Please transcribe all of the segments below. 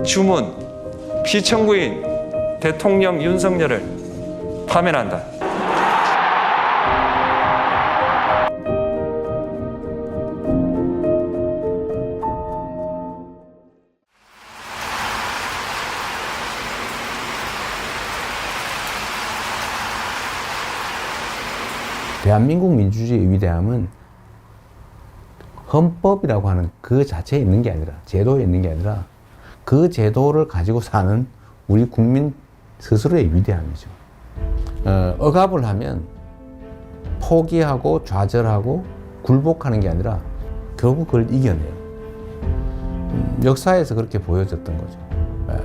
주문, 피청구인 대통령 윤석열을 파면한다. 대한민국 민주주의의 위대함은 헌법이라고 하는 그 자체에 있는 게 아니라, 제도에 있는 게 아니라 그 제도를 가지고 사는 우리 국민 스스로의 위대함이죠. 억압을 하면 포기하고 좌절하고 굴복하는 게 아니라 결국 그걸 이겨내요. 역사에서 그렇게 보여졌던 거죠.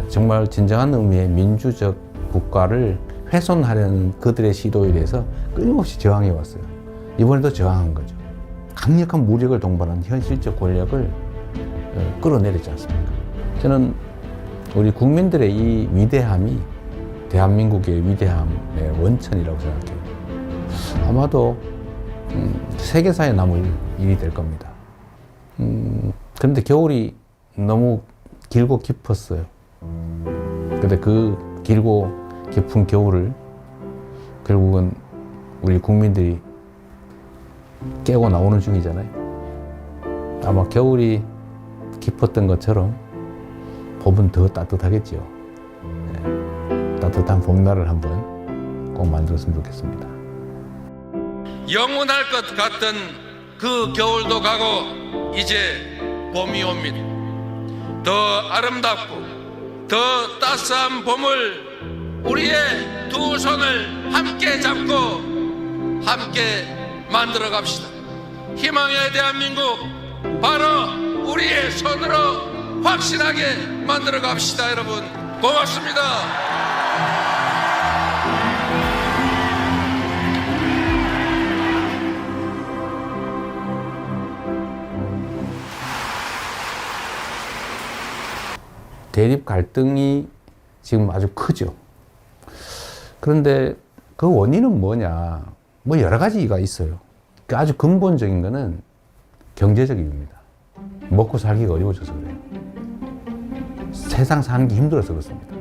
정말 진정한 의미의 민주적 국가를 훼손하려는 그들의 시도에 대해서 끊임없이 저항해 왔어요. 이번에도 저항한 거죠. 강력한 무력을 동반한 현실적 권력을 끌어내리지 않습니까? 저는 우리 국민들의 이 위대함이 대한민국의 위대함의 원천이라고 생각해요. 아마도 세계사에 남을 일이 될 겁니다. 그런데 겨울이 너무 길고 깊었어요. 근데 그 길고 깊은 겨울을 결국은 우리 국민들이 깨고 나오는 중이잖아요. 아마 겨울이 깊었던 것처럼 봄은 더 따뜻하겠죠. 네. 따뜻한 봄날을 한번 꼭 만들었으면 좋겠습니다. 영원할 것 같던 그 겨울도 가고 이제 봄이 옵니다. 더 아름답고 더 따스한 봄을 우리의 두 손을 함께 잡고 함께 만들어 갑시다. 희망의 대한민국 바로 우리의 손으로 확실하게 만들어 갑시다. 여러분 고맙습니다. 대립 갈등이 지금 아주 크죠. 그런데 그 원인은 뭐냐? 뭐 여러 가지가 있어요. 아주 근본적인 거는 경제적 이유입니다. 먹고 살기가 어려워져서 그래요. 세상 사는 게 힘들어서 그렇습니다.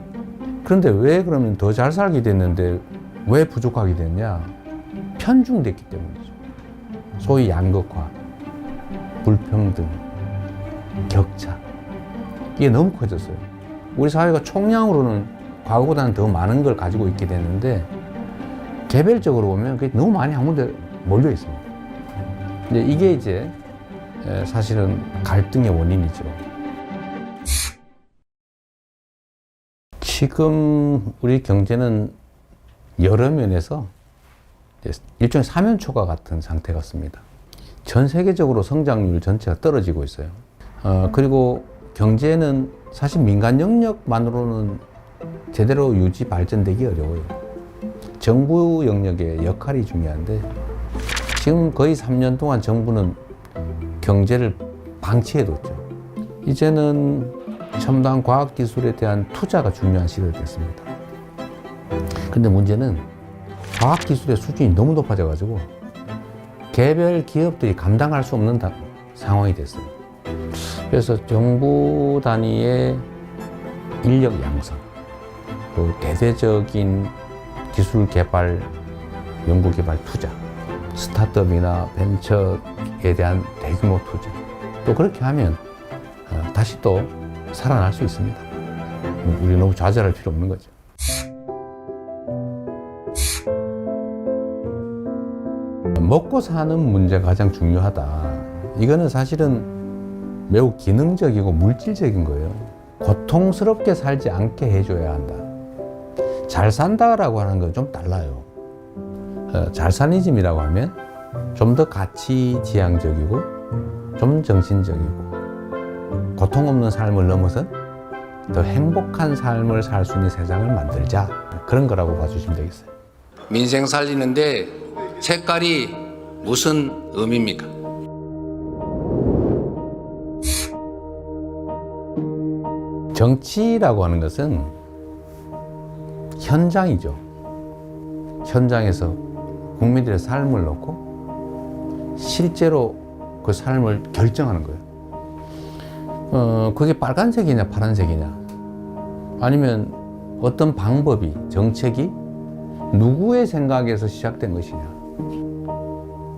그런데 왜 그러면 더 잘 살게 됐는데 왜 부족하게 됐냐? 편중됐기 때문이죠. 소위 양극화, 불평등, 격차. 이게 너무 커졌어요. 우리 사회가 총량으로는 과거보다는 더 많은 걸 가지고 있게 됐는데 개별적으로 보면 그게 너무 많이 한 군데 몰려 있습니다. 근데 이게 이제 사실은 갈등의 원인이죠. 지금 우리 경제는 여러 면에서 일종의 사면초가 같은 상태 같습니다. 전 세계적으로 성장률 전체가 떨어지고 있어요. 그리고 경제는 사실 민간 영역만으로는 제대로 유지 발전되기 어려워요. 정부 영역의 역할이 중요한데 지금 거의 3년 동안 정부는 경제를 방치해뒀죠. 이제는 첨단 과학기술에 대한 투자가 중요한 시대가 됐습니다. 근데 문제는 과학기술의 수준이 너무 높아져가지고 개별 기업들이 감당할 수 없는 상황이 됐어요. 그래서 정부 단위의 인력 양성, 또 대대적인 기술 개발, 연구 개발 투자, 스타트업이나 벤처에 대한 대규모 투자. 또 그렇게 하면 다시 또 살아날 수 있습니다. 우리 너무 좌절할 필요 없는 거죠. 먹고 사는 문제가 가장 중요하다. 이거는 사실은 매우 기능적이고 물질적인 거예요. 고통스럽게 살지 않게 해줘야 한다. 잘 산다라고 하는 건 좀 달라요. 잘사니즘이라고 하면 좀 더 가치지향적이고 좀 정신적이고 고통 없는 삶을 넘어선 더 행복한 삶을 살 수 있는 세상을 만들자. 그런 거라고 봐주시면 되겠어요. 민생 살리는데 색깔이 무슨 의미입니까? 정치라고 하는 것은 현장이죠. 현장에서 국민들의 삶을 놓고 실제로 그 삶을 결정하는 거예요. 그게 빨간색이냐 파란색이냐 아니면 어떤 방법이, 정책이 누구의 생각에서 시작된 것이냐.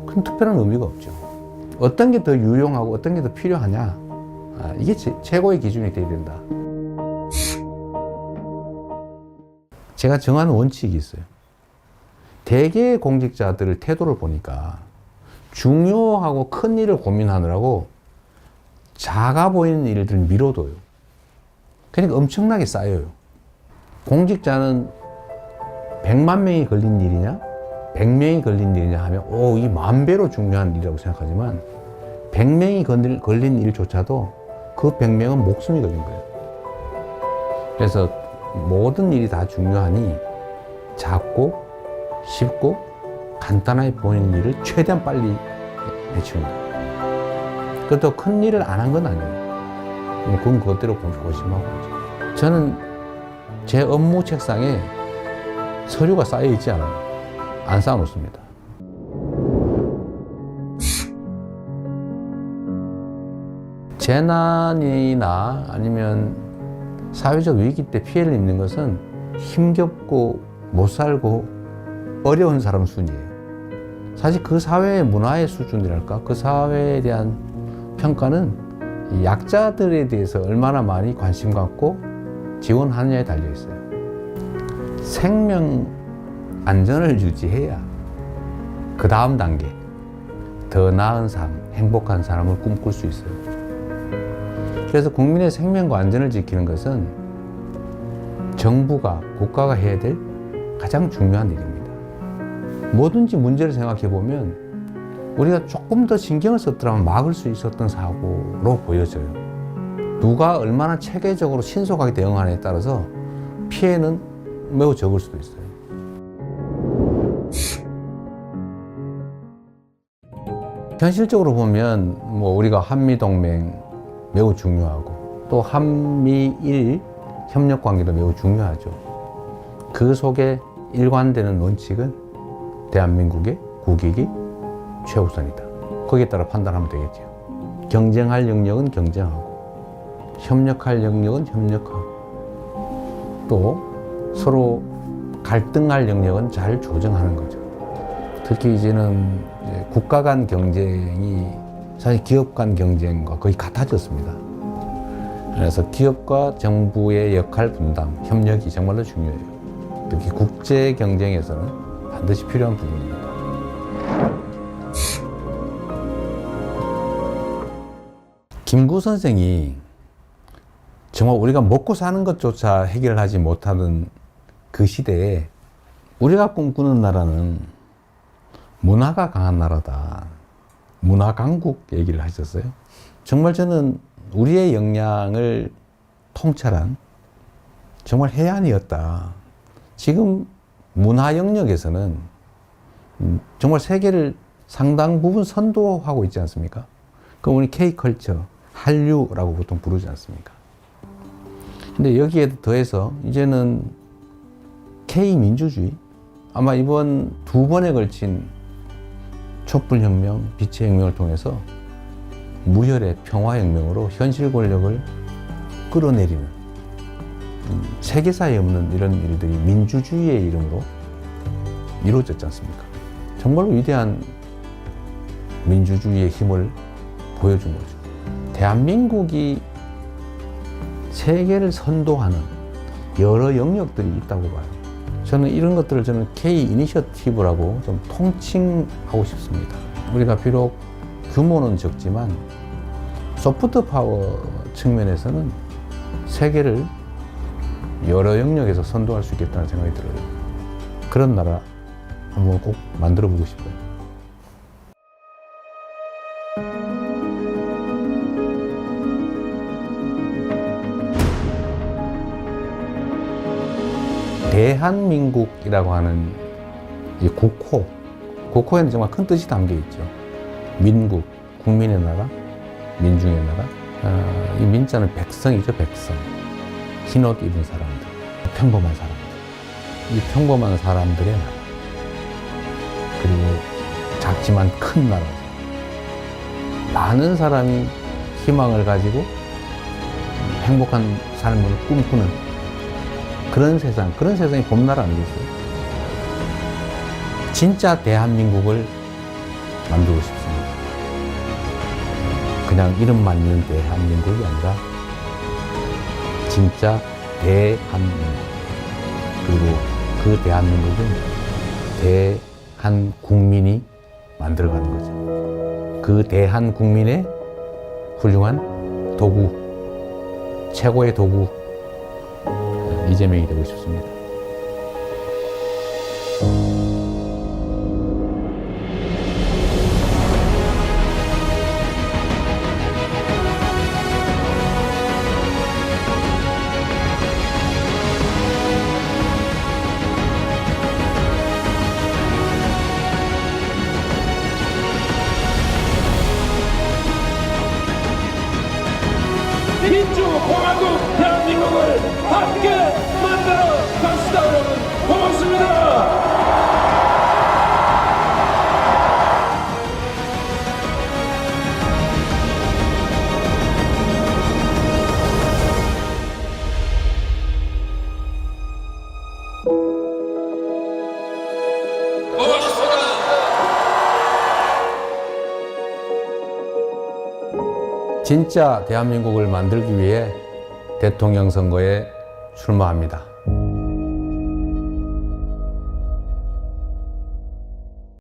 큰 특별한 의미가 없죠. 어떤 게 더 유용하고 어떤 게 더 필요하냐. 이게 최고의 기준이 되어야 된다. 제가 정한 원칙이 있어요. 대개의 공직자들의 태도를 보니까 중요하고 큰 일을 고민하느라고 작아 보이는 일들을 미뤄둬요. 그러니까 엄청나게 쌓여요. 공직자는 100만 명이 걸린 일이냐 100명이 걸린 일이냐 하면 이 10,000배로 중요한 일이라고 생각하지만 100명이 걸린 일조차도 그 100명은 목숨이 걸린 거예요. 그래서 모든 일이 다 중요하니 작고 쉽고 간단하게 보이는 일을 최대한 빨리 해치웁니다. 그것도 큰 일을 안 한 건 아니에요. 그건 그것대로 고심하고 있죠. 저는 제 업무 책상에 서류가 쌓여 있지 않아요. 안 쌓아놓습니다. 재난이나 아니면 사회적 위기 때 피해를 입는 것은 힘겹고 못 살고 어려운 사람 순이에요. 사실 그 사회의 문화의 수준이랄까, 그 사회에 대한 평가는 이 약자들에 대해서 얼마나 많이 관심 갖고 지원하느냐에 달려 있어요. 생명 안전을 유지해야 그 다음 단계, 더 나은 삶, 행복한 삶을 꿈꿀 수 있어요. 그래서 국민의 생명과 안전을 지키는 것은 정부가, 국가가 해야 될 가장 중요한 일입니다. 뭐든지 문제를 생각해 보면 우리가 조금 더 신경을 썼더라면 막을 수 있었던 사고로 보여져요. 누가 얼마나 체계적으로 신속하게 대응하느냐에 따라서 피해는 매우 적을 수도 있어요. 현실적으로 보면 우리가 한미동맹 매우 중요하고 또 한미일 협력관계도 매우 중요하죠. 그 속에 일관되는 원칙은 대한민국의 국익이 최우선이다. 거기에 따라 판단하면 되겠죠. 경쟁할 영역은 경쟁하고 협력할 영역은 협력하고 또 서로 갈등할 영역은 잘 조정하는 거죠. 특히 이제는 국가 간 경쟁이 사실 기업 간 경쟁과 거의 같아졌습니다. 그래서 기업과 정부의 역할 분담, 협력이 정말로 중요해요. 특히 국제 경쟁에서는 반드시 필요한 부분입니다. 김구 선생이 정말 우리가 먹고 사는 것조차 해결하지 못하는 그 시대에 우리가 꿈꾸는 나라는 문화가 강한 나라다. 문화 강국 얘기를 하셨어요. 정말 저는 우리의 역량을 통찰한 정말 해안이었다. 지금 문화 영역에서는 정말 세계를 상당 부분 선도하고 있지 않습니까? 그럼 우리 K컬처, 한류라고 보통 부르지 않습니까? 근데 여기에 더해서 이제는 K민주주의, 아마 이번 2번에 걸친 촛불혁명, 빛의 혁명을 통해서 무혈의 평화혁명으로 현실 권력을 끌어내리는 세계사에 없는 이런 일들이 민주주의의 이름으로 이루어졌지 않습니까? 정말로 위대한 민주주의의 힘을 보여준 거죠. 대한민국이 세계를 선도하는 여러 영역들이 있다고 봐요. 저는 이런 것들을 K 이니셔티브라고 좀 통칭하고 싶습니다. 우리가 비록 규모는 적지만 소프트 파워 측면에서는 세계를 여러 영역에서 선도할 수 있겠다는 생각이 들어요. 그런 나라 한번 꼭 만들어 보고 싶어요. 대한민국이라고 하는 이 국호, 국호에는 정말 큰 뜻이 담겨 있죠. 민국, 국민의 나라, 민중의 나라. 이 민자는 백성이죠, 백성. 흰옷 입은 사람들, 평범한 사람들. 이 평범한 사람들의 나라. 그리고 작지만 큰 나라. 많은 사람이 희망을 가지고 행복한 삶을 꿈꾸는 그런 세상이 봄나라 아니겠어요? 진짜 대한민국을 만들고 싶습니다. 그냥 이름만 있는 대한민국이 아니라 진짜 대한민국. 그리고 그 대한민국은 대한국민이 만들어가는 거죠. 그 대한국민의 훌륭한 도구, 최고의 도구, 이재명이 되고 싶습니다. 민주공화국 대한민국을 함께 만들어 갑시다. 여러분 고맙습니다. 고맙습니다. 진짜 대한민국을 만들기 위해 대통령 선거에 출마합니다.